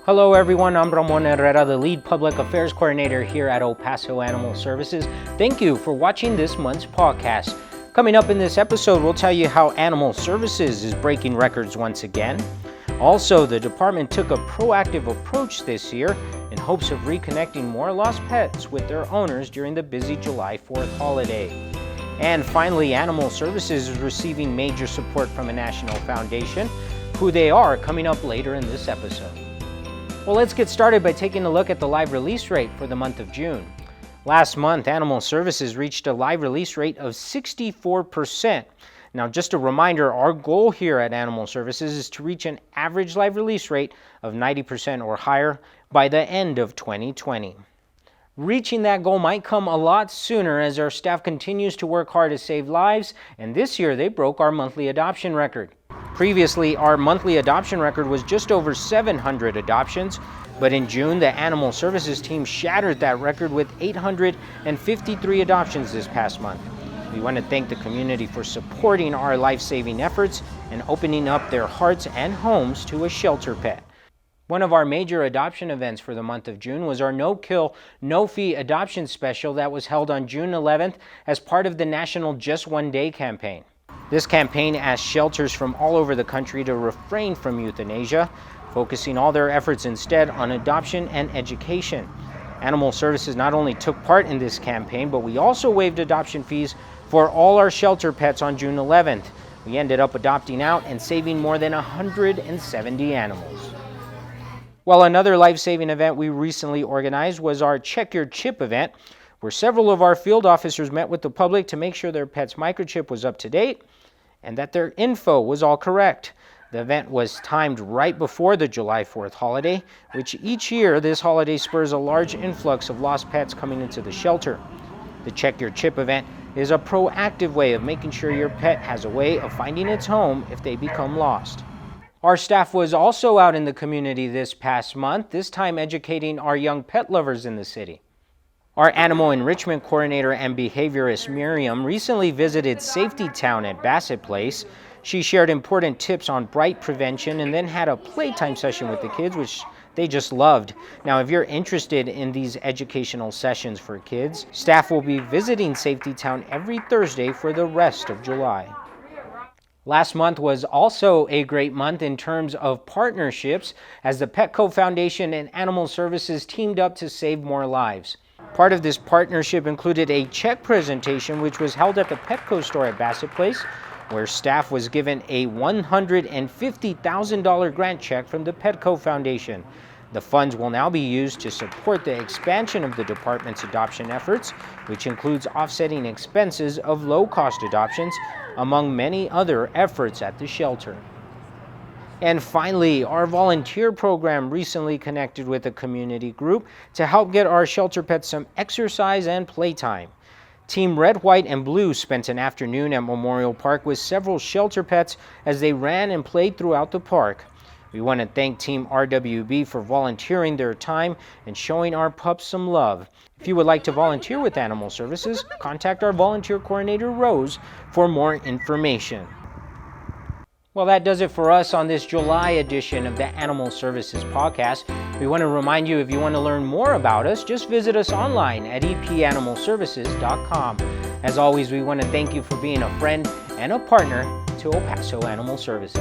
Hello everyone, I'm Ramon Herrera, the lead public affairs coordinator here at El Paso Animal Services. Thank you for watching this month's podcast. Coming up in this episode, we'll tell you how Animal Services is breaking records once again. Also, the department took a proactive approach this year in hopes of reconnecting more lost pets with their owners during the busy July 4th holiday. And finally, Animal Services is receiving major support from a national foundation. Who they are coming up later in this episode. Well, let's get started by taking a look at the live release rate for the month of June. Last month, Animal Services reached a live release rate of 64%. Now, just a reminder, our goal here at Animal Services is to reach an average live release rate of 90% or higher by the end of 2020. Reaching that goal might come a lot sooner as our staff continues to work hard to save lives, and this year they broke our monthly adoption record. Previously, our monthly adoption record was just over 700 adoptions, but in June, the Animal Services team shattered that record with 853 adoptions this past month. We want to thank the community for supporting our life-saving efforts and opening up their hearts and homes to a shelter pet. One of our major adoption events for the month of June was our no-kill, no-fee adoption special that was held on June 11th as part of the national Just One Day campaign. This campaign asked shelters from all over the country to refrain from euthanasia, focusing all their efforts instead on adoption and education. Animal Services not only took part in this campaign, but we also waived adoption fees for all our shelter pets on June 11th. We ended up adopting out and saving more than 170 animals. Well, another life-saving event we recently organized was our Check Your Chip event, where several of our field officers met with the public to make sure their pet's microchip was up to date and that their info was all correct. The event was timed right before the July 4th holiday, which each year this holiday spurs a large influx of lost pets coming into the shelter. The Check Your Chip event is a proactive way of making sure your pet has a way of finding its home if they become lost. Our staff was also out in the community this past month, this time educating our young pet lovers in the city. Our animal enrichment coordinator and behaviorist Miriam recently visited Safety Town at Bassett Place. She shared important tips on bite prevention and then had a playtime session with the kids, which they just loved. Now, if you're interested in these educational sessions for kids, staff will be visiting Safety Town every Thursday for the rest of July. Last month was also a great month in terms of partnerships as the Petco Foundation and Animal Services teamed up to save more lives. Part of this partnership included a check presentation which was held at the Petco store at Bassett Place, where staff was given a $150,000 grant check from the Petco Foundation. The funds will now be used to support the expansion of the department's adoption efforts, which includes offsetting expenses of low-cost adoptions, among many other efforts at the shelter. And finally, our volunteer program recently connected with a community group to help get our shelter pets some exercise and playtime. Team Red, White, and Blue spent an afternoon at Memorial Park with several shelter pets as they ran and played throughout the park. We want to thank Team RWB for volunteering their time and showing our pups some love. If you would like to volunteer with Animal Services, contact our volunteer coordinator, Rose, for more information. Well, that does it for us on this July edition of the Animal Services Pawcast. We want to remind you, if you want to learn more about us, just visit us online at epanimalservices.com. As always, we want to thank you for being a friend and a partner to El Paso Animal Services.